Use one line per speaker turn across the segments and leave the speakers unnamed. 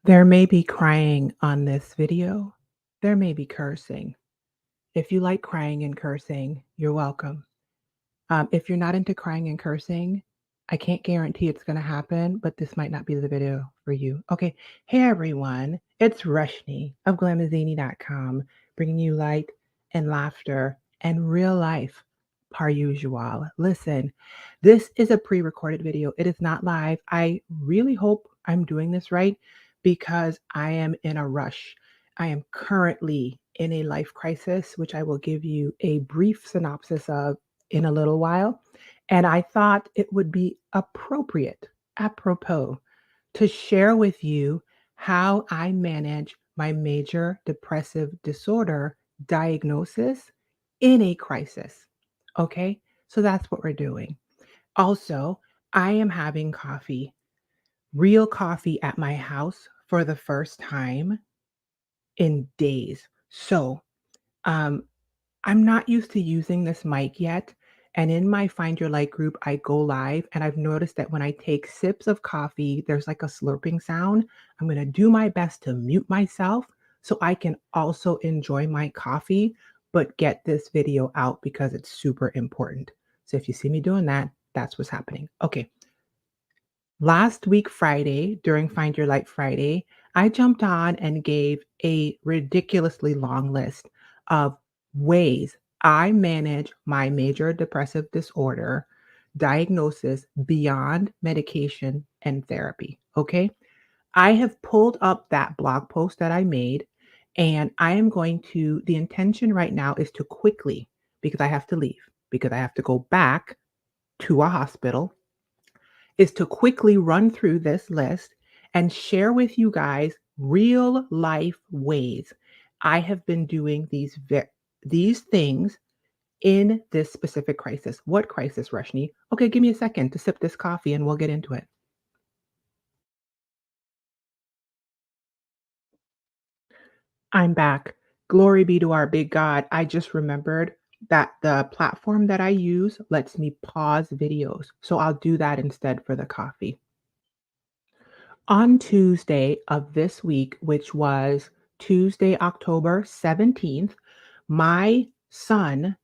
There may be crying on this video. There may be cursing. If you like crying and cursing, you're welcome. If you're not into crying and cursing, I can't guarantee it's going to happen, but this might not be the video for you. Okay. Hey, everyone. It's Rushni of glamazini.com, bringing you light and laughter and real life par usual. Listen, this is a pre recorded video. It is not live. I really hope I'm doing this right because I am in a rush. I am currently in a life crisis, which I will give you a brief synopsis of in a little while. And I thought it would be apropos, to share with you how I manage my major depressive disorder diagnosis in a crisis. Okay, so that's what we're doing. Also, I am having coffee, real coffee at my house for the first time in days. So, um, I'm not used to using this mic yet. And in my Find Your Light group, I go live and I've noticed that when I take sips of coffee, there's like a slurping sound. I'm going to do my best to mute myself so I can also enjoy my coffee, but get this video out because it's super important. So if you see me doing that, that's what's happening. Okay. Last week, Friday, during Find Your Light Friday, I jumped on and gave a ridiculously long list of ways I manage my major depressive disorder diagnosis beyond medication and therapy. Okay. I have pulled up that blog post that I made, and I am going to, the intention right now is to quickly, because I have to leave, because I have to go back to a hospital, is to quickly run through this list and share with you guys real life ways I have been doing these things in this specific crisis. What crisis, Rashni? Okay, give me a second to sip this coffee and we'll get into it. I'm back. Glory be to our big God. I just remembered that the platform that I use lets me pause videos. So I'll do that instead for the coffee. On Tuesday of this week, which was Tuesday, October 17th, my son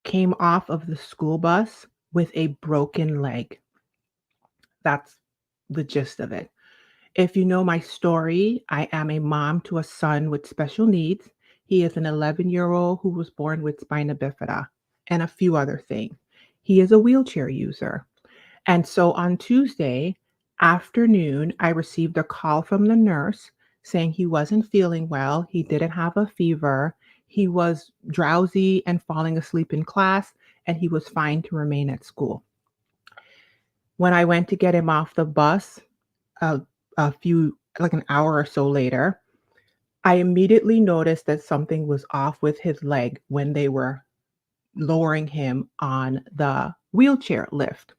came off of the school bus with a broken leg. That's the gist of it. If you know my story, I am a mom to a son with special needs. He is an 11-year-old who was born with spina bifida and a few other things. He is a wheelchair user. And so on Tuesday afternoon, I received a call from the nurse saying he wasn't feeling well. He didn't have a fever. He was drowsy and falling asleep in class, and he was fine to remain at school. When I went to get him off the bus, a, like an hour or so later, I immediately noticed that something was off with his leg when they were lowering him on the wheelchair lift.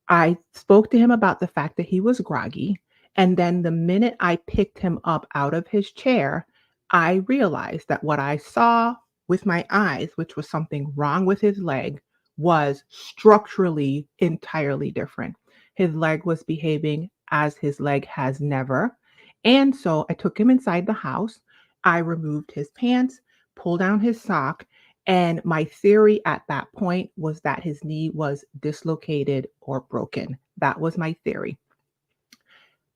I spoke to him about the fact that he was groggy, and then the minute I picked him up out of his chair, I realized that what I saw with my eyes, which was something wrong with his leg, was structurally entirely different. His leg was behaving as his leg has never. And so I took him inside the house. I removed his pants, pulled down his sock, and my theory at that point was that his knee was dislocated or broken. That was my theory.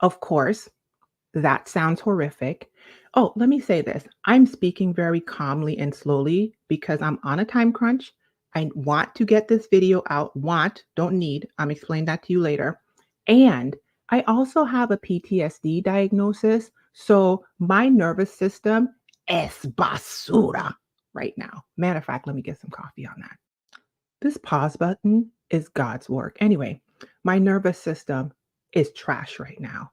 Of course, that sounds horrific. Oh, let me say this. I'm speaking very calmly and slowly because I'm on a time crunch. I want to get this video out. Want, don't need. I'm explaining that to you later. And I also have a PTSD diagnosis. So my nervous system es basura right now. Matter of fact, let me get some coffee on that. This pause button is God's work. Anyway, my nervous system is trash right now.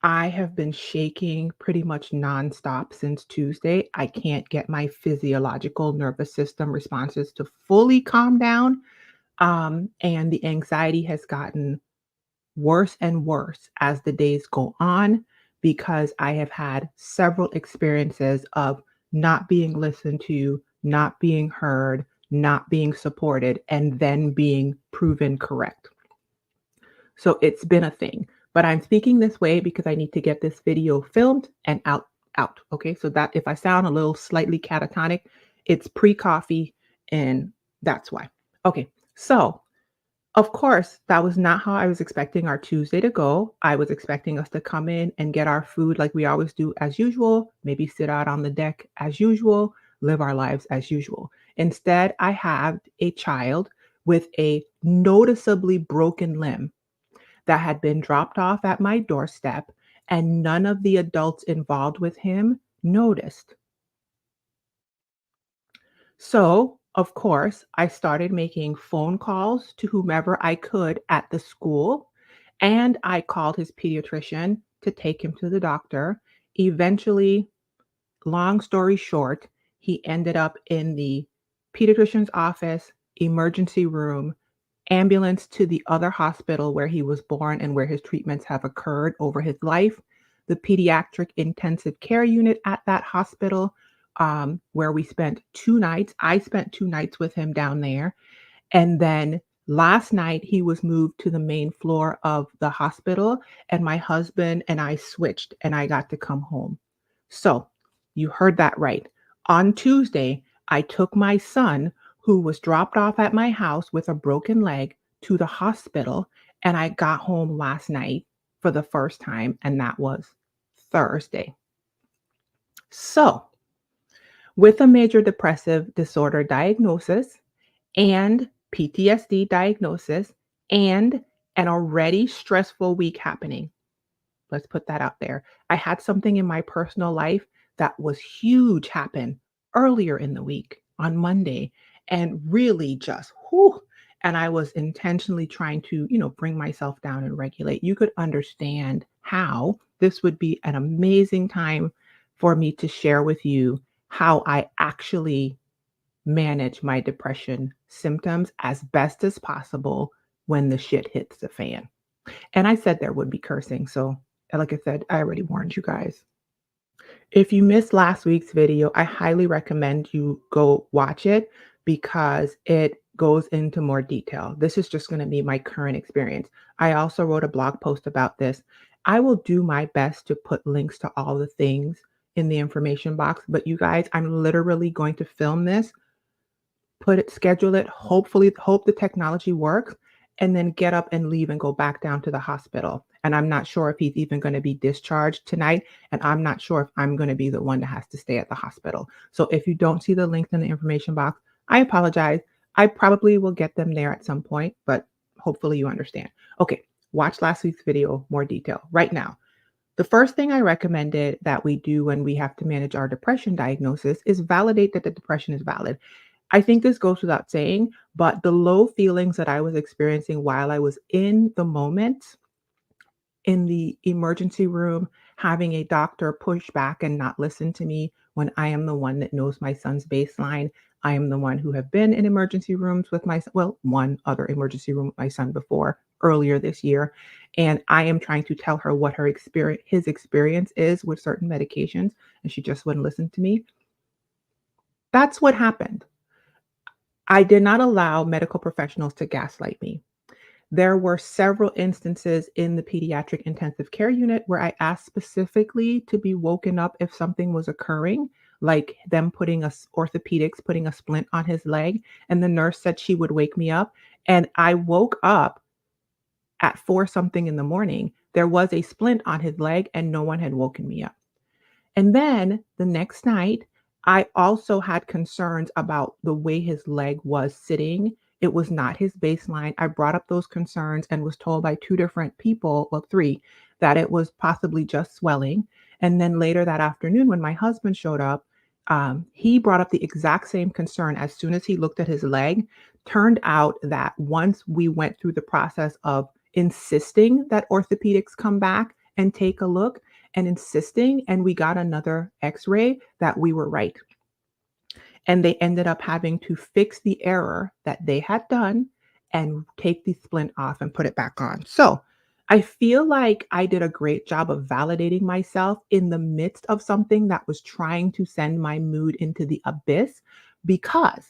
I have been shaking pretty much nonstop since Tuesday. I can't get my physiological nervous system responses to fully calm down. And the anxiety has gotten worse and worse as the days go on because I have had several experiences of not being listened to, not being heard, not being supported, and then being proven correct. So it's been a thing. But I'm speaking this way because I need to get this video filmed and out. Okay. So that if I sound a little slightly catatonic, it's pre-coffee and that's why. Okay. So of course, that was not how I was expecting our Tuesday to go. I was expecting us to come in and get our food like we always do as usual, maybe sit out on the deck as usual, live our lives as usual. Instead, I have a child with a noticeably broken limb that had been dropped off at my doorstep, and none of the adults involved with him noticed. So, of course, I started making phone calls to whomever I could at the school, and I called his pediatrician to take him to the doctor. Eventually, long story short, he ended up in the pediatrician's office, emergency room, ambulance to the other hospital where he was born and where his treatments have occurred over his life, the pediatric intensive care unit at that hospital, where we spent 2 nights. I spent 2 nights with him down there. And then last night, he was moved to the main floor of the hospital, and my husband and I switched, and I got to come home. So you heard that right. On Tuesday, I took my son, who was dropped off at my house with a broken leg, to the hospital, and I got home last night for the first time, and that was Thursday. So, with a major depressive disorder diagnosis, and PTSD diagnosis, and an already stressful week happening. Let's put that out there. I had something in my personal life that was huge happen earlier in the week on Monday and really just whew, and I was intentionally trying to, bring myself down and regulate. You could understand how this would be an amazing time for me to share with you how I actually manage my depression symptoms as best as possible when the shit hits the fan. And I said there would be cursing. So, like I said, I already warned you guys. If you missed last week's video, I highly recommend you go watch it because it goes into more detail. This is just going to be my current experience. I also wrote a blog post about this. I will do my best to put links to all the things in the information box, but you guys, I'm literally going to film this, put it, schedule it, hopefully hope the technology works, and then get up and leave and go back down to the hospital. And I'm not sure if he's even going to be discharged tonight. And I'm not sure if I'm going to be the one that has to stay at the hospital. So if you don't see the links in the information box, I apologize. I probably will get them there at some point, but hopefully you understand. Okay, watch last week's video, more detail right now. The first thing I recommended that we do when we have to manage our depression diagnosis is validate that the depression is valid. I think this goes without saying, but the low feelings that I was experiencing while I was in the moment in the emergency room, having a doctor push back and not listen to me when I am the one that knows my son's baseline. I am the one who have been in emergency rooms with one other emergency room with my son before earlier this year. And I am trying to tell her what his experience is with certain medications, and she just wouldn't listen to me. That's what happened. I did not allow medical professionals to gaslight me. There were several instances in the pediatric intensive care unit where I asked specifically to be woken up if something was occurring, like them orthopedics putting a splint on his leg, and the nurse said she would wake me up. And I woke up at 4 something in the morning. There was a splint on his leg and no one had woken me up. And then the next night, I also had concerns about the way his leg was sitting. It was not his baseline. I brought up those concerns and was told by 2 different people, well, 3, that it was possibly just swelling. And then later that afternoon, when my husband showed up, he brought up the exact same concern as soon as he looked at his leg. Turned out that once we went through the process of insisting that orthopedics come back and take a look, and insisting, and we got another x-ray, that we were right. And they ended up having to fix the error that they had done and take the splint off and put it back on. So I feel like I did a great job of validating myself in the midst of something that was trying to send my mood into the abyss, because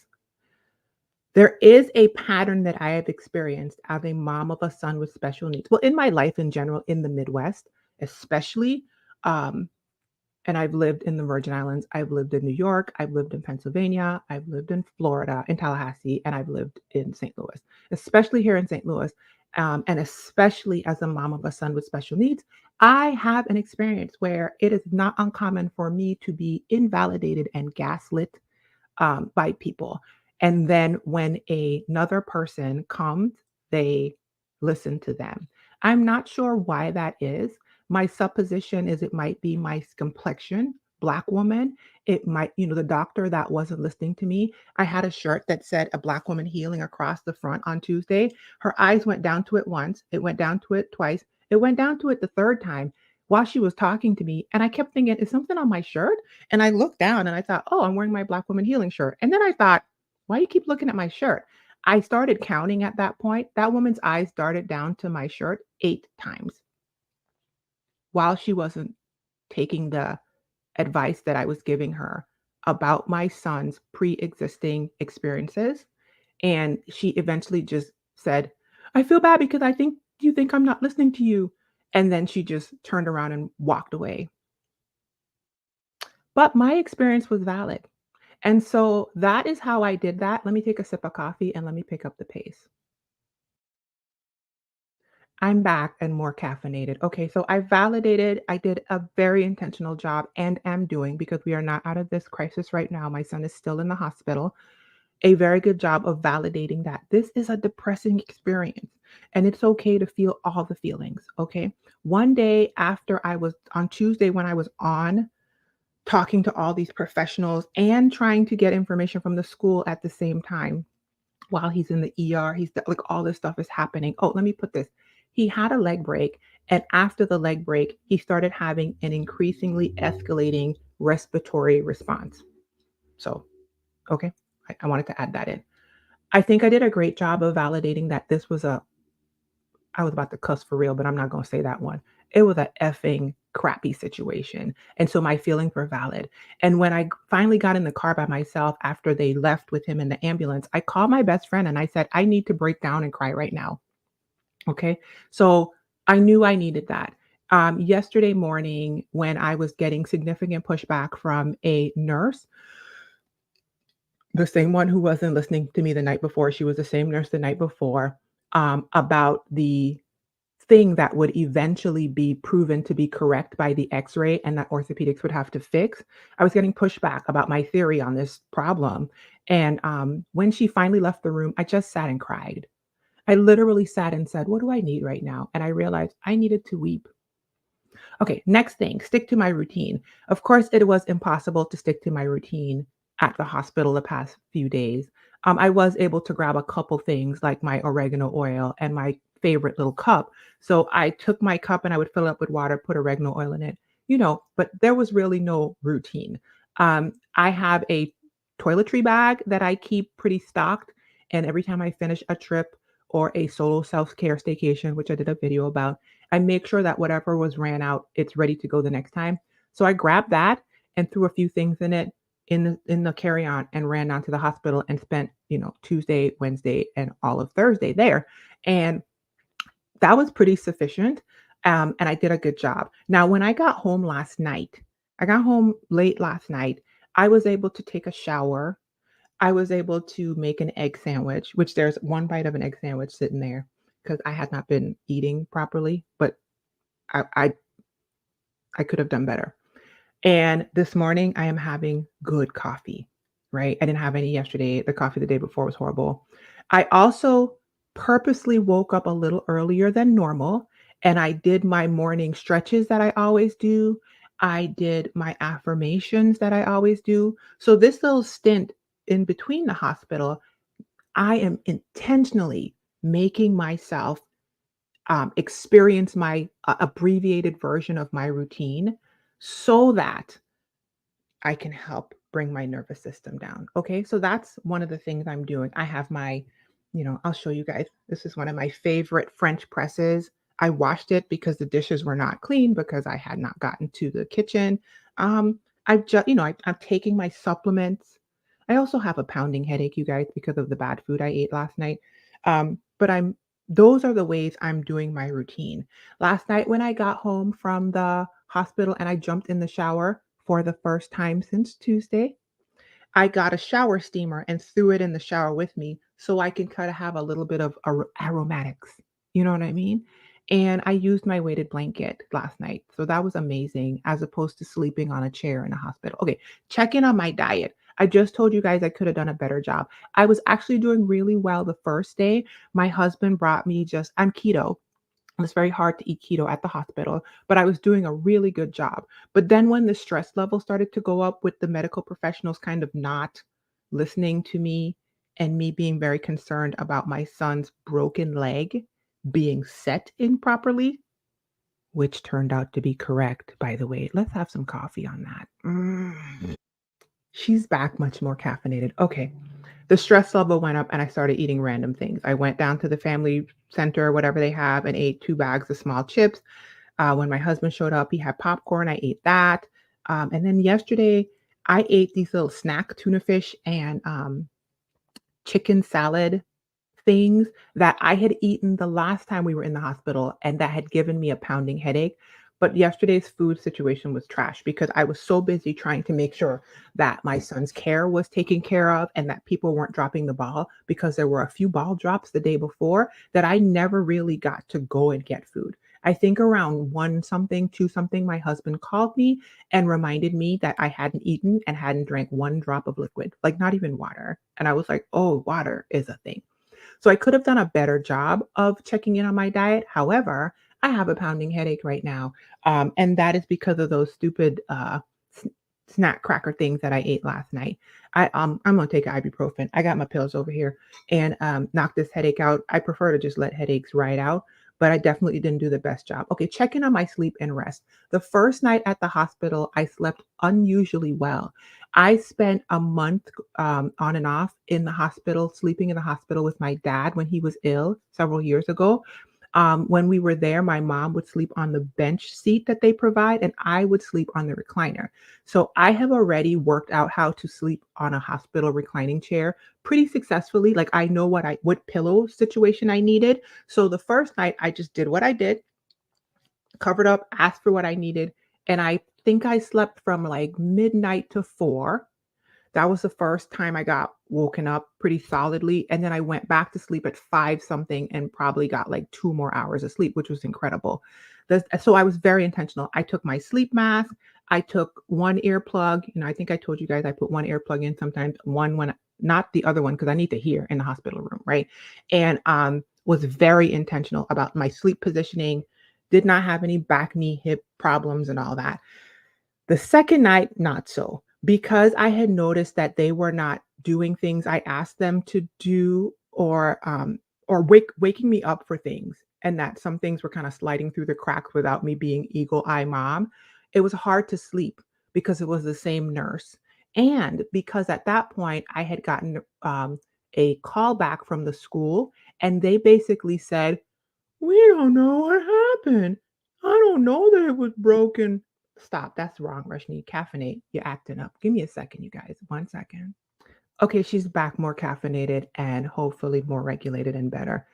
There is a pattern that I have experienced as a mom of a son with special needs. Well, in my life in general, in the Midwest, especially, um, and I've lived in the Virgin Islands, I've lived in New York, I've lived in Pennsylvania, I've lived in Florida, in Tallahassee, and I've lived in St. Louis, especially here in St. Louis, and especially as a mom of a son with special needs. I have an experience where it is not uncommon for me to be invalidated and gaslit by people. And then when another person comes, they listen to them. I'm not sure why that is. My supposition is it might be my complexion, Black woman. It might, the doctor that wasn't listening to me. I had a shirt that said a Black woman healing across the front on Tuesday. Her eyes went down to it once, it went down to it twice, it went down to it the third time while she was talking to me. And I kept thinking, is something on my shirt? And I looked down and I thought, "Oh, I'm wearing my Black woman healing shirt." And then I thought, "Why you keep looking at my shirt?" I started counting at that point. That woman's eyes darted down to my shirt 8 times while she wasn't taking the advice that I was giving her about my son's pre-existing experiences. And she eventually just said, "I feel bad because I think you think I'm not listening to you." And then she just turned around and walked away. But my experience was valid. And so that is how I did that. Let me take a sip of coffee and let me pick up the pace. I'm back and more caffeinated. Okay, so I validated, I did a very intentional job and am doing because we are not out of this crisis right now. My son is still in the hospital. A very good job of validating that this is a depressing experience and it's okay to feel all the feelings. Okay. One day after I was on Tuesday, when I was on talking to all these professionals and trying to get information from the school at the same time, while he's in the ER, like all this stuff is happening. Oh, let me put this. He had a leg break, and after the leg break, he started having an increasingly escalating respiratory response. So, okay, I wanted to add that in. I think I did a great job of validating that this was a I was about to cuss for real, but I'm not gonna say that one. It was a effing crappy situation, and so my feelings were valid, and when I finally got in the car by myself after they left with him in the ambulance, I called my best friend and I said, "I need to break down and cry right now." Okay? So, I knew I needed that. Yesterday morning, when I was getting significant pushback from a nurse, the same one who wasn't listening to me the night before, she was the same nurse the night before, about the thing that would eventually be proven to be correct by the X-ray and that orthopedics would have to fix. I was getting pushback about my theory on this problem. And when she finally left the room, I just sat and cried. I literally sat and said, "What do I need right now?" And I realized I needed to weep. Okay, next thing, stick to my routine. Of course, it was impossible to stick to my routine at the hospital the past few days. I was able to grab a couple things like my oregano oil and my favorite little cup. So I took my cup and I would fill it up with water, put oregano oil in it, but there was really no routine. I have a toiletry bag that I keep pretty stocked. And every time I finish a trip or a solo self care staycation, which I did a video about, I make sure that whatever was ran out, it's ready to go the next time. So I grabbed that and threw a few things in it in the carry-on and ran down to the hospital and spent, Tuesday, Wednesday, and all of Thursday there. And that was pretty sufficient. And I did a good job. Now, when I got home last night, I got home late last night. I was able to take a shower. I was able to make an egg sandwich, which there's one bite of an egg sandwich sitting there because I had not been eating properly, but I I I could have done better. And this morning, I am having good coffee, right? I didn't have any yesterday. The coffee the day before was horrible. I also purposely woke up a little earlier than normal and I did my morning stretches that I always do. I did my affirmations that I always do. So this little stint in between the hospital, I am intentionally making myself experience my abbreviated version of my routine so that I can help bring my nervous system down. Okay, so that's one of the things I'm doing. I have my, I'll show you guys. This is one of my favorite French presses. I washed it because the dishes were not clean because I had not gotten to the kitchen. I've just, I'm taking my supplements. I also have a pounding headache, you guys, because of the bad food I ate last night. But I'm those are the ways I'm doing my routine. Last night when I got home from the hospital and I jumped in the shower for the first time since Tuesday, I got a shower steamer and threw it in the shower with me so I can kinda have a little bit of aromatics, you know what I mean? And I used my weighted blanket last night, so that was amazing as opposed to sleeping on a chair in a hospital. Okay, check in on my diet. I just told you guys I could have done a better job. I was actually doing really well the first day. My husband brought me just I'm keto, it's very hard to eat keto at the hospital, but I was doing a really good job. But then when the stress level started to go up with the medical professionals kind of not listening to me and me being very concerned about my son's broken leg being set improperly, which turned out to be correct, by the way. Let's have some coffee on that. She's back much more caffeinated. Okay. The stress level went up and I started eating random things. I went down to the family center, whatever they have, and ate 2 bags of small chips. When my husband showed up, he had popcorn. I ate that. And then yesterday, I ate these little snack tuna fish and chicken salad things that I had eaten the last time we were in the hospital and that had given me a pounding headache. But yesterday's food situation was trash because I was so busy trying to make sure that my son's care was taken care of and that people weren't dropping the ball because there were a few ball drops the day before that I never really got to go and get food. I think around 1 something, 2 something, my husband called me and reminded me that I hadn't eaten and hadn't drank 1 drop of liquid, like not even water. And I was like, "Oh, water is a thing." So I could have done a better job of checking in on my diet. However, I have a pounding headache right now, and that is because of those stupid s- snack cracker things that I ate last night. I'm gonna take ibuprofen. I got my pills over here and knock this headache out. I prefer to just let headaches ride out, but I definitely didn't do the best job. Okay, check in on my sleep and rest. The first night at the hospital, I slept unusually well. I spent a month on and off in the hospital, sleeping in the hospital with my dad when he was ill several years ago. When we were there, my mom would sleep on the bench seat that they provide, and I would sleep on the recliner. So I have already worked out how to sleep on a hospital reclining chair pretty successfully. Like I know what pillow situation I needed. So the first night I just did what I did, covered up, asked for what I needed, and I think I slept from like midnight to 4. That was the first time I got woken up pretty solidly, and then I went back to sleep at 5 something and probably got like 2 more hours of sleep, which was incredible. So I was very intentional. I took my sleep mask, I took 1 earplug, I think I told you guys I put 1 earplug in sometimes, one when not the other one because I need to hear in the hospital room, right? And, was very intentional about my sleep positioning, did not have any back, knee, hip problems and all that. The second night, not so, because I had noticed that they were not doing things I asked them to do or waking me up for things, and that some things were kinda sliding through the cracks without me being eagle eye mom. It was hard to sleep because it was the same nurse, and because at that point, I had gotten, a call back from the school, and they basically said, "We don't know what happened. I don't know that it was broken." Stop, that's wrong, Rushni. Caffeinate. You're acting up. Give me a second, you guys. 1 second. Okay, she's back more caffeinated and hopefully more regulated and better.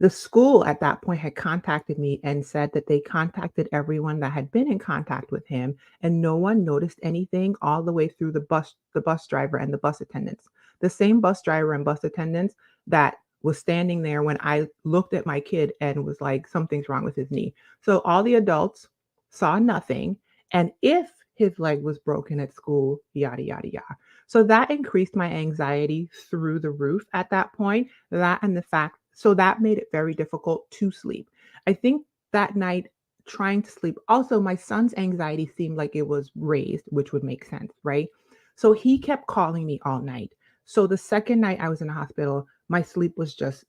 The school at that point had contacted me and said that they contacted everyone that had been in contact with him, and no one noticed anything all the way through the bus driver and the bus attendants. The same bus driver and bus attendants that was standing there when I looked at my kid and was like, "Something's wrong with his knee." So all the adults saw nothing, and if his leg was broken at school, yada, yada, yada. So that increased my anxiety through the roof at that point. That and the fact so that made it very difficult to sleep. I think that night trying to sleep also, my son's anxiety seemed like it was raised, which would make sense, right? So he kept calling me all night. So the second night I was in the hospital, my sleep was just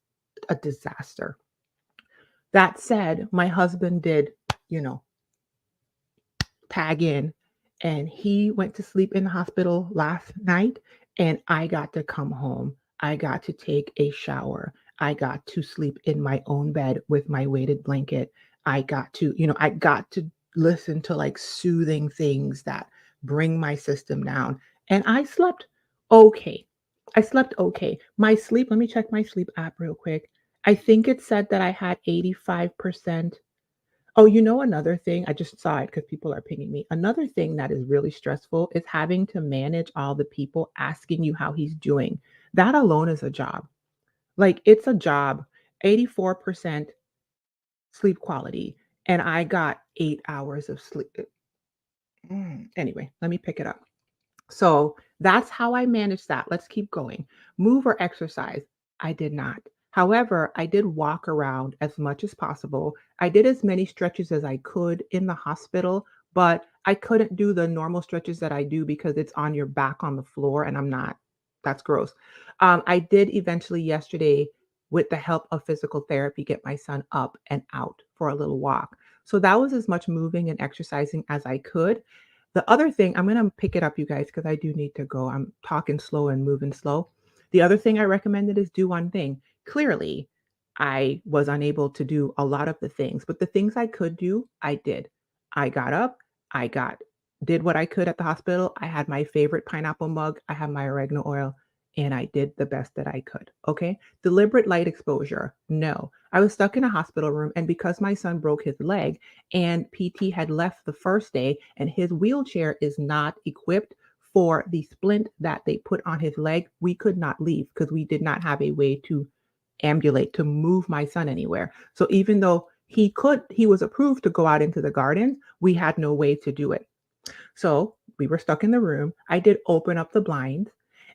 a disaster. That said, my husband did, you know, tag in, and he went to sleep in the hospital last night, and I got to come home. I got to take a shower. I got to sleep in my own bed with my weighted blanket. I got to listen to like soothing things that bring my system down. And I slept okay. I slept okay. My sleep, let me check my sleep app real quick. I think it said that I had 85%. Oh, you know, another thing, I just saw it because people are pinging me. Another thing that is really stressful is having to manage all the people asking you how he's doing. That alone is a job. Like, it's a job. 84% sleep quality, and I got 8 hours of sleep. Anyway, let me pick it up. So that's how I managed that. Let's keep going. Move or exercise? I did not. However, I did walk around as much as possible. I did as many stretches as I could in the hospital, but I couldn't do the normal stretches that I do because it's on your back on the floor and I'm not. That's gross. I did eventually yesterday, with the help of physical therapy, get my son up and out for a little walk. So that was as much moving and exercising as I could. The other thing, I'm gonna pick it up, you guys, because I do need to go. I'm talking slow and moving slow. The other thing I recommended is do one thing. Clearly, I was unable to do a lot of the things, but the things I could do, I did. I got up, I got did what I could at the hospital. I had my favorite pineapple mug, I had my oregano oil, and I did the best that I could. Okay. Deliberate light exposure. No. I was stuck in a hospital room, and because my son broke his leg, and PT had left the first day, and his wheelchair is not equipped for the splint that they put on his leg. We could not leave because we did not have a way to ambulate, to move my son anywhere. So even though he was approved to go out into the garden, we had no way to do it. So we were stuck in the room. I did open up the blinds.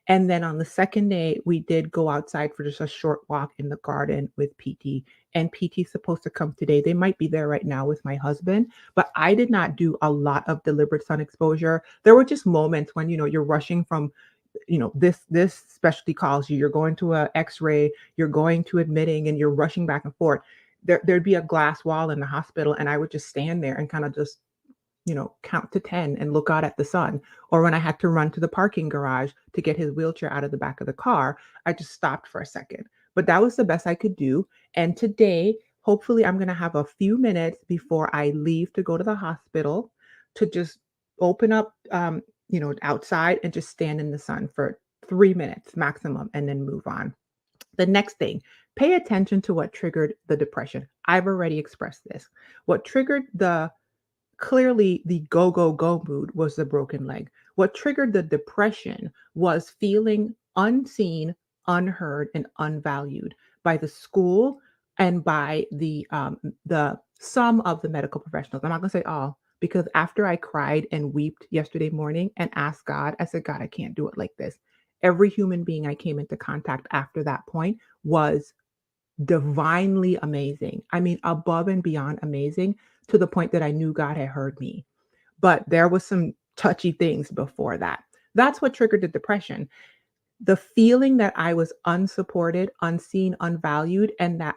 And then on the second day, we did go outside for just a short walk in the garden with PT. And PT's supposed to come today. They might be there right now with my husband, but I did not do a lot of deliberate sun exposure. There were just moments when, you're rushing from, this specialty calls you, you're going to a x-ray, you're going to admitting, and you're rushing back and forth. There'd be a glass wall in the hospital, and I would just stand there and kind of just count to 10 and look out at the sun. Or when I had to run to the parking garage to get his wheelchair out of the back of the car, I just stopped for a second. But that was the best I could do. And today, hopefully, I'm going to have a few minutes before I leave to go to the hospital to just open up, outside and just stand in the sun for 3 minutes maximum and then move on. The next thing, pay attention to what triggered the depression. I've already expressed this. What triggered the Clearly, the go, go, go mood was the broken leg. What triggered the depression was feeling unseen, unheard, and unvalued by the school and by the some of the medical professionals. I'm not going to say all, because after I cried and wept yesterday morning and asked God, I said, God, I can't do it like this. Every human being I came into contact after that point was divinely amazing. I mean, above and beyond amazing, to the point that I knew God had heard me. But there was some touchy things before that. That's what triggered the depression. The feeling that I was unsupported, unseen, unvalued, and that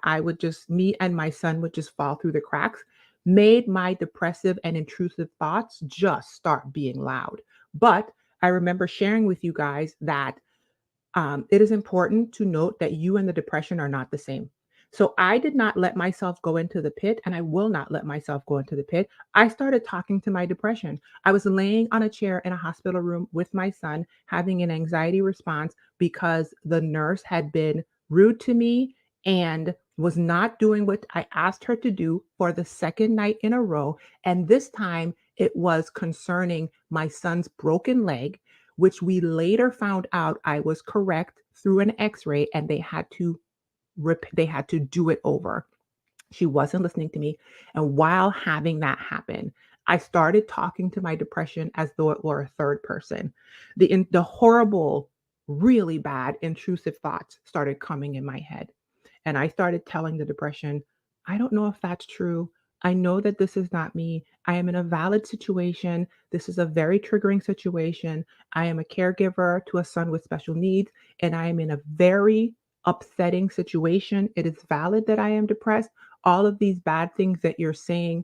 me and my son would just fall through the cracks made my depressive and intrusive thoughts just start being loud. But I remember sharing with you guys that it is important to note that you and the depression are not the same. So I did not let myself go into the pit, and I will not let myself go into the pit. I started talking to my depression. I was laying on a chair in a hospital room with my son, having an anxiety response because the nurse had been rude to me and was not doing what I asked her to do for the second night in a row. And this time it was concerning my son's broken leg, which we later found out I was correct through an x-ray, and they had to do it over. She wasn't listening to me. And while having that happen, I started talking to my depression as though it were a third person. The horrible, really bad, intrusive thoughts started coming in my head. And I started telling the depression, I don't know if that's true. I know that this is not me. I am in a valid situation. This is a very triggering situation. I am a caregiver to a son with special needs, and I am in a very upsetting situation. It is valid that I am depressed. All of these bad things that you're saying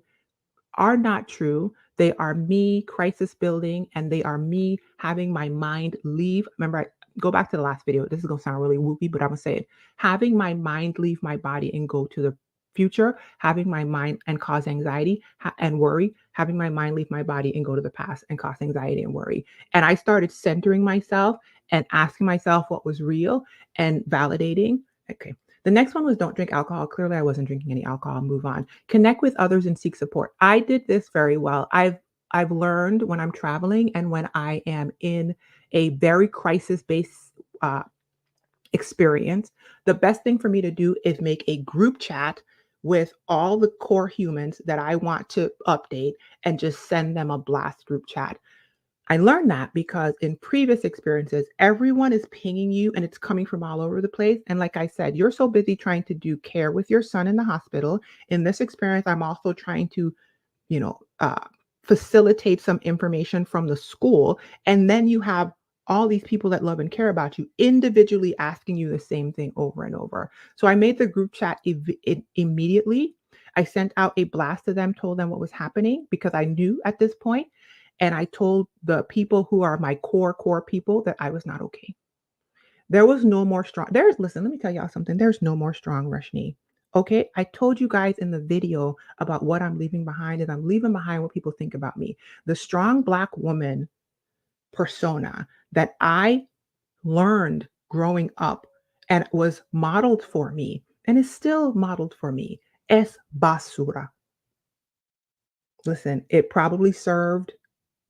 are not true. They are me crisis building, and they are me having my mind leave. Remember, I go back to the last video. This is going to sound really whoopy, but I'm going to say it. Having my mind leave my body and go to the future, having my mind and cause anxiety and worry, having my mind leave my body and go to the past and cause anxiety and worry. And I started centering myself and asking myself what was real and validating. Okay. The next one was don't drink alcohol. Clearly, I wasn't drinking any alcohol. Move on. Connect with others and seek support. I did this very well. I've learned when I'm traveling and when I am in a very crisis-based uh, experience, the best thing for me to do is make a group chat with all the core humans that I want to update and just send them a blast group chat. I learned that because in previous experiences, everyone is pinging you and it's coming from all over the place. And like I said, you're so busy trying to do care with your son in the hospital. In this experience, I'm also trying to you know, uh, facilitate some information from the school. And then you have all these people that love and care about you individually asking you the same thing over and over. So I made the group chat immediately. I sent out a blast to them, told them what was happening because I knew at this point, and I told the people who are my core people that I was not okay. There was no more strong. There's listen, let me tell y'all something. There's no more strong Rushni. Okay. I told you guys in the video about what I'm leaving behind, and I'm leaving behind what people think about me. The strong black woman persona that I learned growing up and was modeled for me and is still modeled for me es basura. Listen, it probably served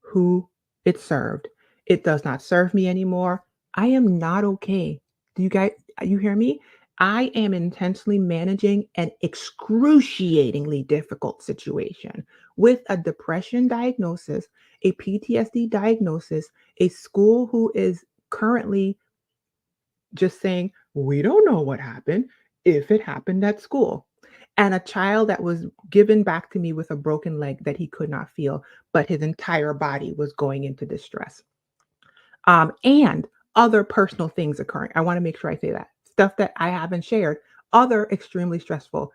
who it served. It does not serve me anymore. I am not okay. Do you hear me? I am intentionally managing an excruciatingly difficult situation with a depression diagnosis, a PTSD diagnosis, a school who is currently just saying, we don't know what happened if it happened at school. And a child that was given back to me with a broken leg that he could not feel, but his entire body was going into distress. And other personal things occurring. I want to make sure I say that stuff that I haven't shared, other extremely stressful.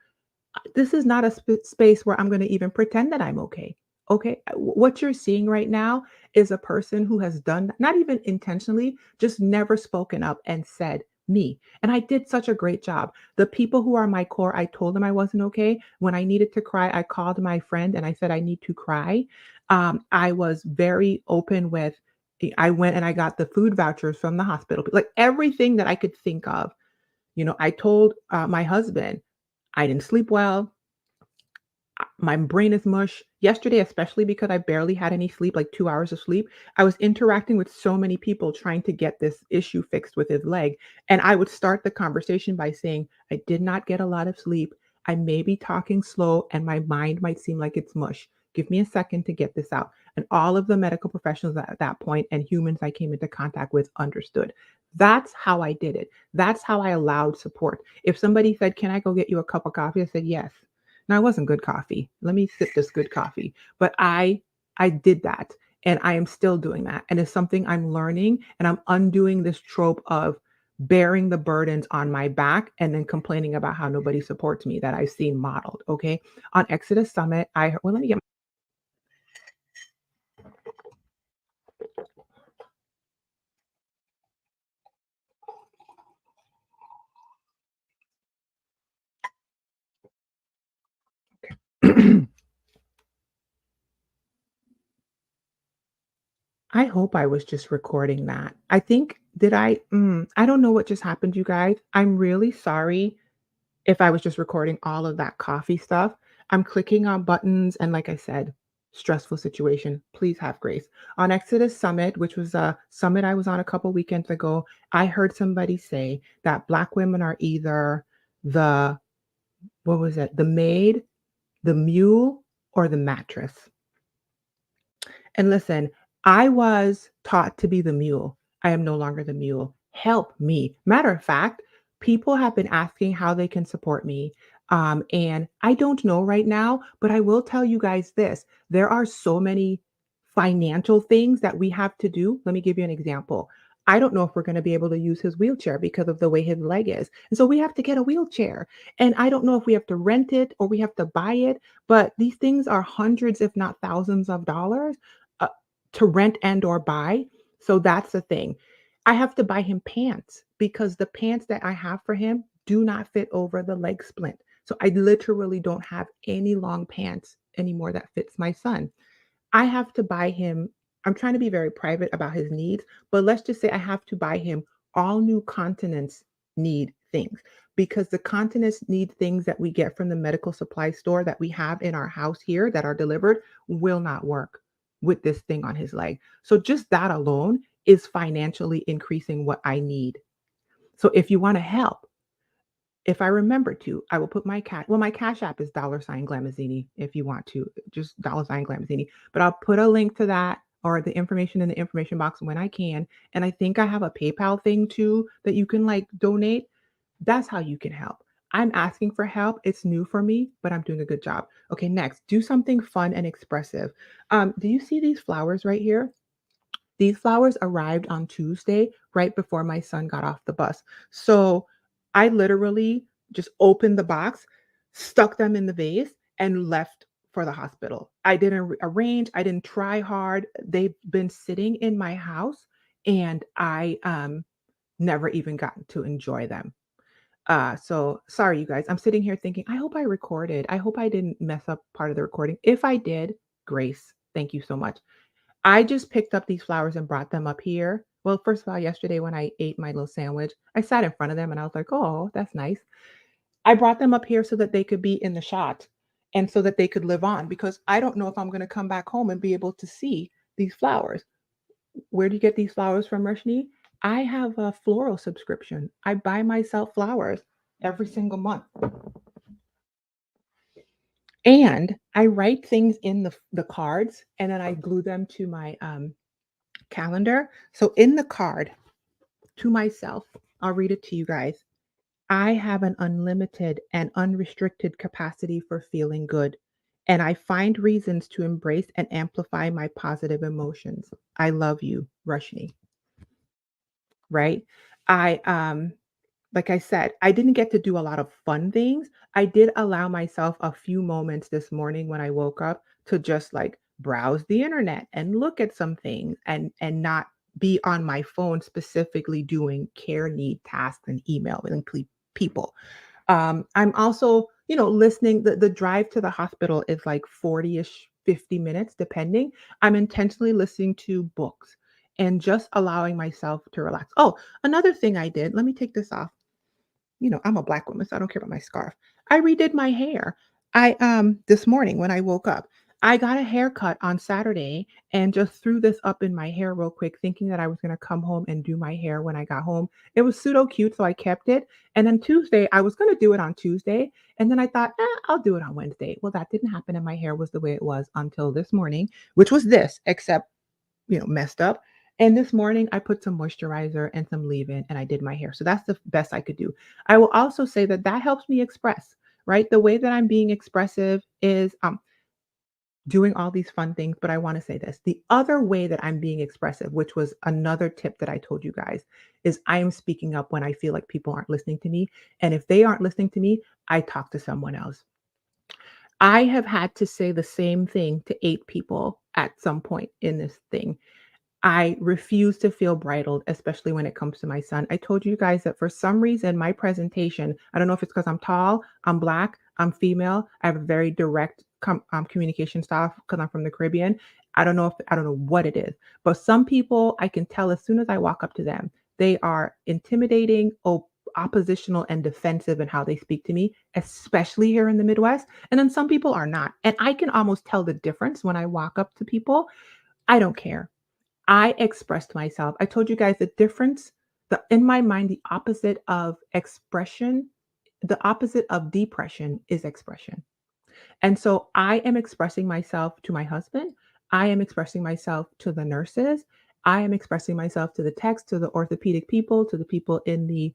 This is not a space where I'm going to even pretend that I'm okay. Okay. What you're seeing right now is a person who has done, not even intentionally, just never spoken up and said, me. And I did such a great job. The people who are my core, I told them I wasn't okay. When I needed to cry, I called my friend and I said, I need to cry. I was very open with, I went and I got the food vouchers from the hospital, like everything that I could think of. I told my husband, I didn't sleep well. My brain is mush. Yesterday, especially because I barely had any sleep, like 2 hours of sleep, I was interacting with so many people trying to get this issue fixed with his leg. And I would start the conversation by saying, I did not get a lot of sleep. I may be talking slow and my mind might seem like it's mush. Give me a second to get this out. And all of the medical professionals at that point and humans I came into contact with understood. That's how I did it. That's how I allowed support. If somebody said, can I go get you a cup of coffee? I said, yes. Now, it wasn't good coffee. Let me sip this good coffee. But I did that and I am still doing that. And it's something I'm learning and I'm undoing this trope of bearing the burdens on my back and then complaining about how nobody supports me that I've seen modeled. Okay. On Exodus Summit, let me get I hope I was just recording that. I think did I don't know what just happened, you guys. I'm really sorry if I was just recording all of that coffee stuff. I'm clicking on buttons and like I said, stressful situation. Please have grace. On Exodus Summit, which was a summit I was on a couple weekends ago, I heard somebody say that black women are either the what was it? The maid, the mule, or the mattress. And listen, I was taught to be the mule. I am no longer the mule. Help me. Matter of fact, people have been asking how they can support me. And I don't know right now, but I will tell you guys this. There are so many financial things that we have to do. Let me give you an example. I don't know if we're going to be able to use his wheelchair because of the way his leg is. And so we have to get a wheelchair. And I don't know if we have to rent it or we have to buy it, but these things are hundreds, if not thousands of dollars uh, to rent and or buy. So that's the thing. I have to buy him pants because the pants that I have for him do not fit over the leg splint. So I literally don't have any long pants anymore that fits my son. I have to buy him. I'm trying to be very private about his needs, but let's just say I have to buy him all new continents need things because the continents need things that we get from the medical supply store that we have in our house here that are delivered will not work with this thing on his leg. So just that alone is financially increasing what I need. So if you want to help, if I remember to, I will put my my Cash App is dollar sign glamazini if you want to, just dollar sign glamazini. But I'll put a link to that or the information in the information box when I can. And I think I have a PayPal thing too that you can like donate. That's how you can help. I'm asking for help. It's new for me, but I'm doing a good job. Okay, next, do something fun and expressive. Do you see these flowers right here? These flowers arrived on Tuesday, right before my son got off the bus. So I literally just opened the box, stuck them in the vase, and left for the hospital. I didn't arrange, I didn't try hard. They've been sitting in my house, and I never even gotten to enjoy them. So sorry, you guys. I'm sitting here thinking, I hope I recorded. I hope I didn't mess up part of the recording. If I did, Grace, thank you so much. I just picked up these flowers and brought them up here. Well, first of all, yesterday when I ate my little sandwich, I sat in front of them and I was like, oh, that's nice. I brought them up here so that they could be in the shot and so that they could live on because I don't know if I'm going to come back home and be able to see these flowers. Where do you get these flowers from, Rashni? I have a floral subscription. I buy myself flowers every single month. And I write things in the cards and then I glue them to my calendar. So in the card to myself, I'll read it to you guys. I have an unlimited and unrestricted capacity for feeling good, and I find reasons to embrace and amplify my positive emotions. I love you, Rushni. Right? I like I said, I didn't get to do a lot of fun things. I did allow myself a few moments this morning when I woke up to just like browse the internet and look at some things and not be on my phone specifically doing care need tasks and emailing people. I'm also, listening. The drive to the hospital is like 40-ish, 50 minutes, depending. I'm intentionally listening to books and just allowing myself to relax. Oh, another thing I did, let me take this off. I'm a black woman, so I don't care about my scarf. I redid my hair. I this morning when I woke up, I got a haircut on Saturday and just threw this up in my hair real quick, thinking that I was gonna come home and do my hair when I got home. It was pseudo cute, so I kept it. And then Tuesday, I was gonna do it on Tuesday, and then I thought, I'll do it on Wednesday. Well, that didn't happen, and my hair was the way it was until this morning, which was this, except messed up. And this morning I put some moisturizer and some leave-in and I did my hair. So that's the best I could do. I will also say that that helps me express, right? The way that I'm being expressive is doing all these fun things, but I want to say this. The other way that I'm being expressive, which was another tip that I told you guys, is I am speaking up when I feel like people aren't listening to me. And if they aren't listening to me, I talk to someone else. I have had to say the same thing to 8 people at some point in this thing. I refuse to feel bridled, especially when it comes to my son. I told you guys that for some reason, my presentation, I don't know if it's because I'm tall, I'm black, I'm female, I have a very direct communication style because I'm from the Caribbean. I don't know what it is, but some people I can tell as soon as I walk up to them, they are intimidating, oppositional, and defensive in how they speak to me, especially here in the Midwest. And then some people are not. And I can almost tell the difference when I walk up to people. I don't care. I expressed myself. I told you guys the difference, in my mind, the opposite of depression is expression. And so I am expressing myself to my husband. I am expressing myself to the nurses. I am expressing myself to the techs, to the orthopedic people, to the people in the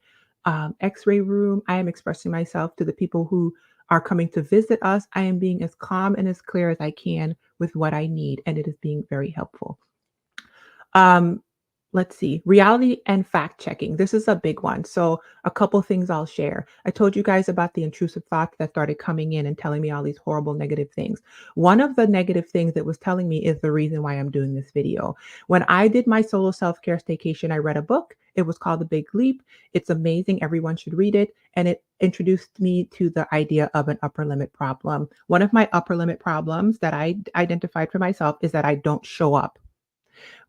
x-ray room. I am expressing myself to the people who are coming to visit us. I am being as calm and as clear as I can with what I need, and it is being very helpful. Um, let's see, reality and fact checking. This is a big one. So, a couple things I'll share. I told you guys about the intrusive thoughts that started coming in and telling me all these horrible negative things. One of the negative things that was telling me is the reason why I'm doing this video. When I did my solo self care staycation, I read a book. It was called The Big Leap. It's amazing. Everyone should read it. And it introduced me to the idea of an upper limit problem. One of my upper limit problems that I identified for myself is that I don't show up.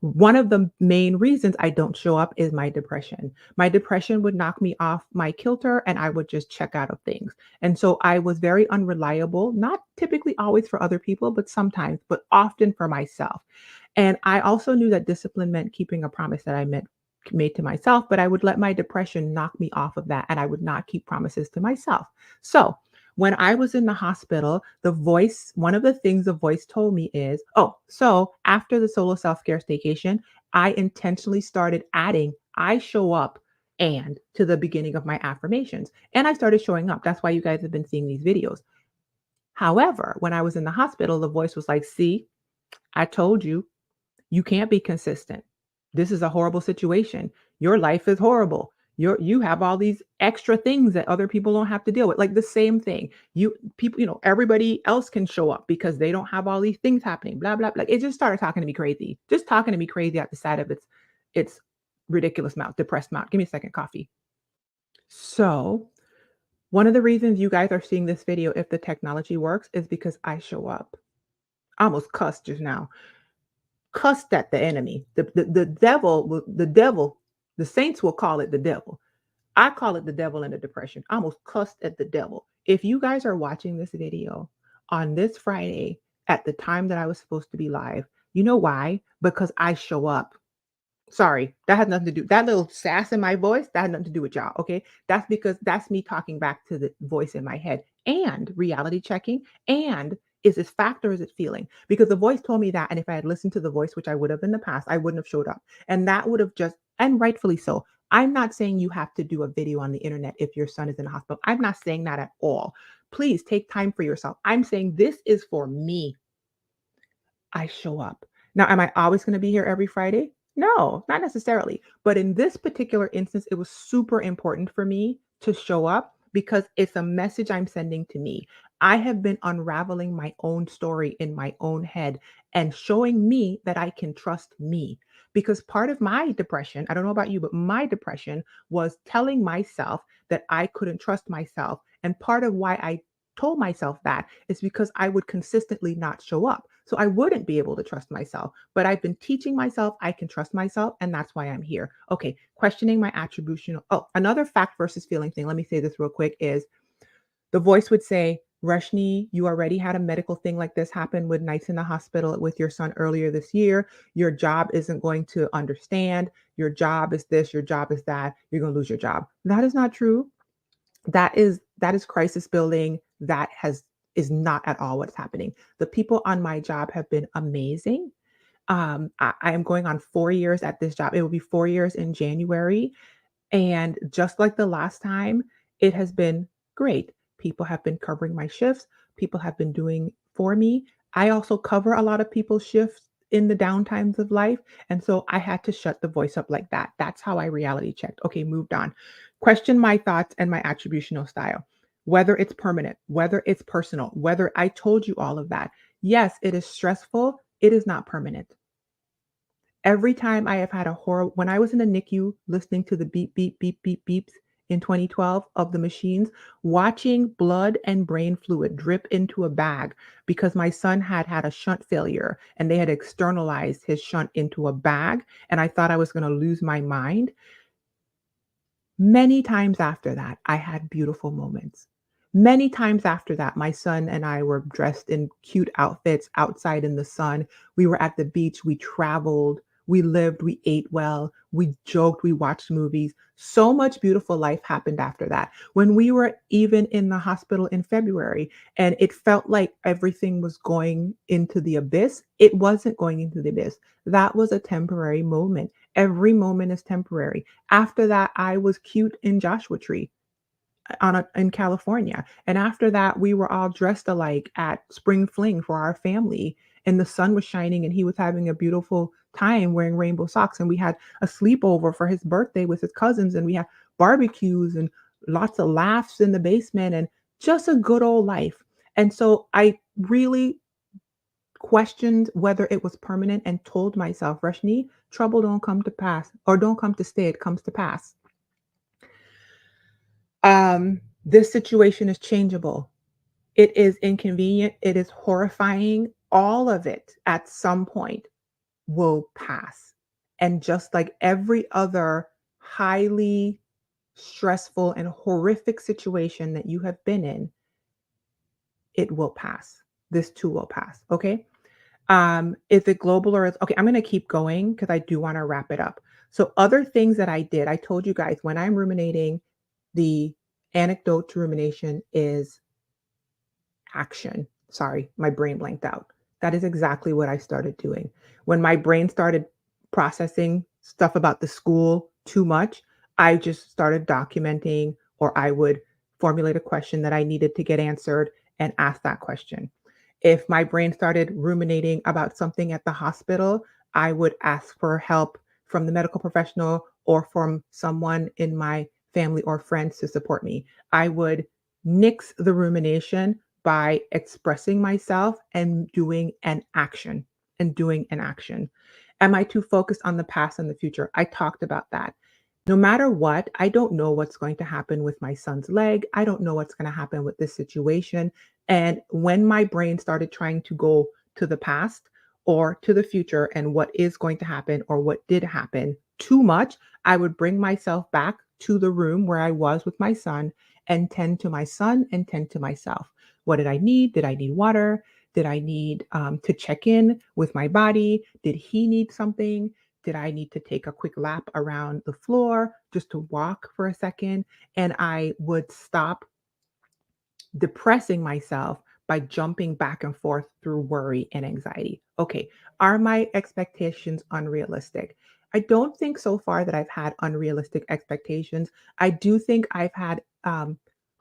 One of the main reasons I don't show up is my depression. My depression would knock me off my kilter and I would just check out of things. And so I was very unreliable, not typically always for other people, but sometimes, but often for myself. And I also knew that discipline meant keeping a promise that I made to myself, but I would let my depression knock me off of that and I would not keep promises to myself. So, when I was in the hospital, one of the things the voice told me is, oh, so after the solo self care staycation, I intentionally started adding I show up and to the beginning of my affirmations. And I started showing up. That's why you guys have been seeing these videos. However, when I was in the hospital, the voice was like, see, I told you you can't be consistent. This is a horrible situation. Your life is horrible. You have all these extra things that other people don't have to deal with. Like the same thing. Everybody else can show up because they don't have all these things happening. Blah blah blah. It just started talking to me crazy. Just talking to me crazy at the side of its ridiculous mouth, depressed mouth. Give me a second, coffee. So one of the reasons you guys are seeing this video, if the technology works, is because I show up. I almost cussed just now. Cussed at the enemy. The devil, the saints will call it the devil. I call it the devil and the depression. I almost cussed at the devil. If you guys are watching this video on this Friday at the time that I was supposed to be live, you know why? Because I show up. Sorry, that had nothing to do that little sass in my voice, that had nothing to do with y'all, okay? That's because that's me talking back to the voice in my head and reality checking and is this fact or is it feeling? Because the voice told me that, and if I had listened to the voice, which I would have in the past, I wouldn't have showed up. And that would have just and rightfully so. I'm not saying you have to do a video on the internet if your son is in the hospital. I'm not saying that at all. Please take time for yourself. I'm saying this is for me. I show up. Now, am I always going to be here every Friday? No, not necessarily. But in this particular instance, it was super important for me to show up because it's a message I'm sending to me. I have been unraveling my own story in my own head and showing me that I can trust me. Because part of my depression, I don't know about you, but my depression was telling myself that I couldn't trust myself. And part of why I told myself that is because I would consistently not show up. So I wouldn't be able to trust myself. But I've been teaching myself I can trust myself, and that's why I'm here. Okay, questioning my attribution. Oh, another fact versus feeling thing. Let me say this real quick is the voice would say, Reshni, you already had a medical thing like this happen with nights in the hospital with your son earlier this year. Your job isn't going to understand. Your job is this, your job is that. You're going to lose your job. That is not true. That is crisis building. That has is not at all what's happening. The people on my job have been amazing. I am going on 4 years at this job. It will be 4 years in January. And just like the last time, it has been great. People have been covering my shifts. People have been doing for me. I also cover a lot of people's shifts in the downtimes of life. And so I had to shut the voice up like that. That's how I reality checked. Okay, moved on. Question my thoughts and my attributional style, whether it's permanent, whether it's personal, whether I told you all of that. Yes, it is stressful. It is not permanent. Every time I have had a horror when I was in the NICU listening to the beep, beep, beep, beep, beeps in 2012 of the machines, watching blood and brain fluid drip into a bag because my son had had a shunt failure and they had externalized his shunt into a bag, and I thought I was going to lose my mind. Many times after that, I had beautiful moments. Many times after that, my son and I were dressed in cute outfits outside in the sun. We were at the beach, we traveled, we lived, we ate well, we joked, we watched movies. So much beautiful life happened after that. When we were even in the hospital in February and it felt like everything was going into the abyss, it wasn't going into the abyss. That was a temporary moment. Every moment is temporary. After that, I was cute in Joshua Tree in California. And after that, we were all dressed alike at Spring Fling for our family. And the sun was shining and he was having a beautiful time wearing rainbow socks. And we had a sleepover for his birthday with his cousins. And we had barbecues and lots of laughs in the basement and just a good old life. And so I really questioned whether it was permanent and told myself, Rashni, trouble don't come to pass or don't come to stay, it comes to pass. This situation is changeable. It is inconvenient. It is horrifying. All of it at some point. will pass. And just like every other highly stressful and horrific situation that you have been in, it will pass. This too will pass. Okay. Is it global or is okay? I'm going to keep going because I do want to wrap it up. So, other things that I did, I told you guys when I'm ruminating, the anecdote to rumination is action. Sorry, my brain blanked out. That is exactly what I started doing. When my brain started processing stuff about the school too much, I just started documenting, or I would formulate a question that I needed to get answered and ask that question. If my brain started ruminating about something at the hospital, I would ask for help from the medical professional or from someone in my family or friends to support me. I would nix the rumination by expressing myself and doing an action Am I too focused on the past and the future? I talked about that. No matter what, I don't know what's going to happen with my son's leg. I don't know what's going to happen with this situation. And when my brain started trying to go to the past or to the future and what is going to happen or what did happen too much, I would bring myself back to the room where I was with my son and tend to my son and tend to myself. What did I need? Did I need water? Did I need to check in with my body? Did he need something? Did I need to take a quick lap around the floor just to walk for a second? And I would stop depressing myself by jumping back and forth through worry and anxiety. Okay, are my expectations unrealistic? I don't think so far that I've had unrealistic expectations. I do think I've had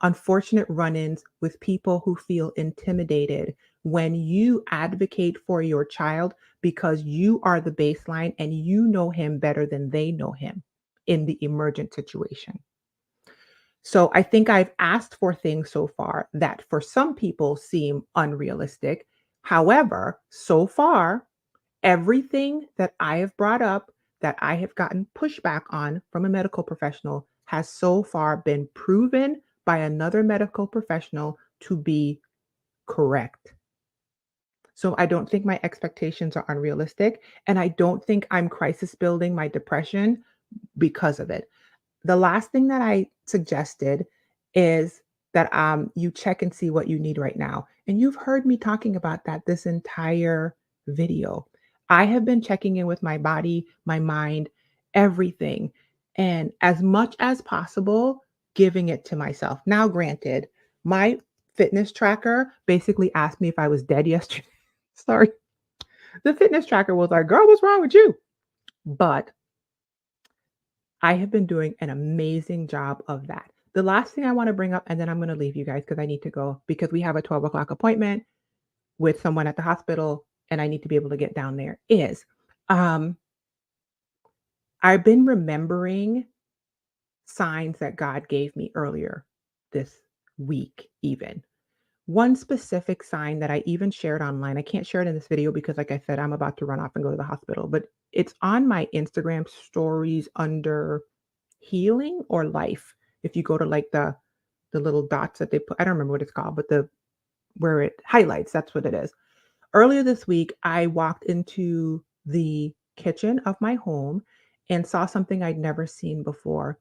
unfortunate run ins with people who feel intimidated when you advocate for your child because you are the baseline and you know him better than they know him in the emergent situation. So I think I've asked for things so far that for some people seem unrealistic. However, so far, everything that I have brought up that I have gotten pushback on from a medical professional has so far been proven by another medical professional to be correct. So I don't think my expectations are unrealistic. And I don't think I'm crisis building my depression because of it. The last thing that I suggested is that you check and see what you need right now. And you've heard me talking about that this entire video. I have been checking in with my body, my mind, everything. And as much as possible, giving it to myself. Now, granted, my fitness tracker basically asked me if I was dead yesterday. Sorry. The fitness tracker was like, girl, what's wrong with you? But I have been doing an amazing job of that. The last thing I want to bring up, and then I'm going to leave you guys because I need to go because we have a 12 o'clock appointment with someone at the hospital and I need to be able to get down there, is um, I've been remembering signs that God gave me earlier this week, even. One specific sign that I even shared online, I can't share it in this video because, like I said, I'm about to run off and go to the hospital, but it's on my Instagram stories under healing or life. If you go to like the little dots that they put, I don't remember what it's called, but the where it highlights, that's what it is. Earlier this week, I walked into the kitchen of my home and saw something I'd never seen before.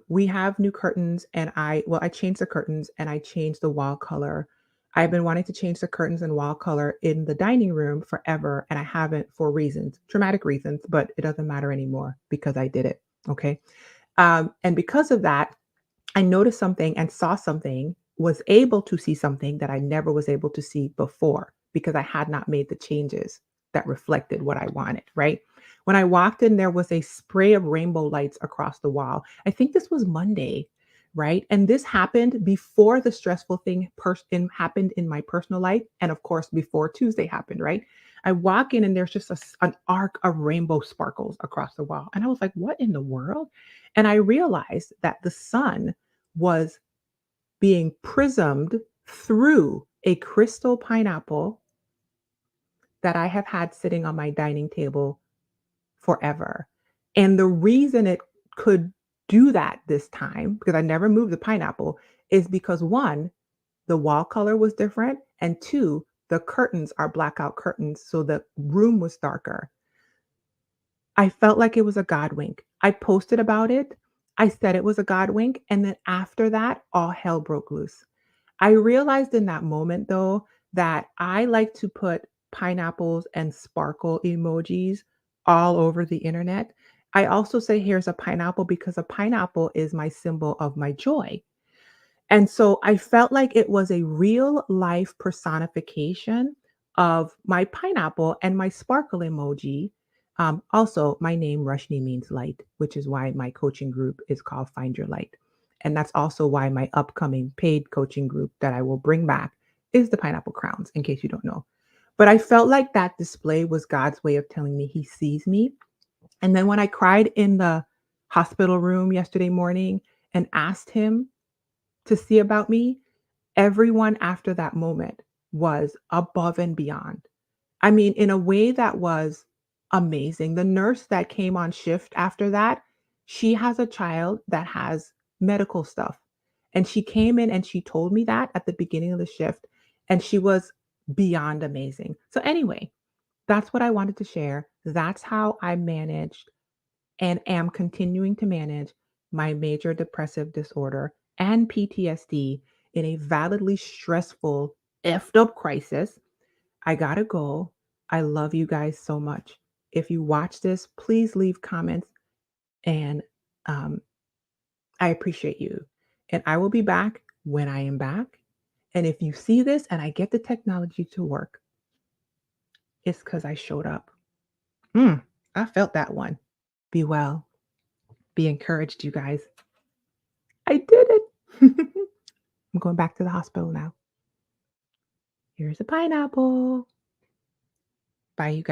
We have new curtains and I changed the curtains and I changed the wall color. I've been wanting to change the curtains and wall color in the dining room forever, and I haven't for reasons, traumatic reasons, but it doesn't matter anymore because I did it. Okay. And because of that, I noticed something and saw something, was able to see something that I never was able to see before because I had not made the changes that reflected what I wanted, right? When I walked in, there was a spray of rainbow lights across the wall. I think this was Monday, right? And this happened before the stressful thing happened in my personal life. And of course, before Tuesday happened, right? I walk in and there's just an arc of rainbow sparkles across the wall. And I was like, what in the world? And I realized that the sun was being prismed through a crystal pineapple that I have had sitting on my dining table forever. And the reason it could do that this time, because I never moved the pineapple, is because one, the wall color was different, and two, the curtains are blackout curtains, so the room was darker. I felt like it was a God wink. I posted about it. I said it was a God wink, and then after that, all hell broke loose. I realized in that moment, though, that I like to put pineapples and sparkle emojis all over the internet. I also say, "Here's a pineapple," because a pineapple is my symbol of my joy. And so I felt like it was a real life personification of my pineapple and my sparkle emoji. Also, my name Rushni means light, which is why my coaching group is called Find Your Light. And that's also why my upcoming paid coaching group that I will bring back is the Pineapple Crowns, in case you don't know. But I felt like that display was God's way of telling me he sees me. And then when I cried in the hospital room yesterday morning and asked him to see about me, everyone after that moment was above and beyond. I mean, in a way that was amazing. The nurse that came on shift after that, she has a child that has medical stuff. And she came in and she told me that at the beginning of the shift, and she was beyond amazing. So, anyway, that's what I wanted to share. That's how I managed and am continuing to manage my major depressive disorder and PTSD in a validly stressful, effed up crisis. I gotta go. I love you guys so much. If you watch this, please leave comments and um, I appreciate you. And I will be back when I am back. And if you see this and I get the technology to work, it's because I showed up. I felt that one. Be well. Be encouraged, you guys. I did it. I'm going back to the hospital now. Here's a pineapple. Bye, you guys.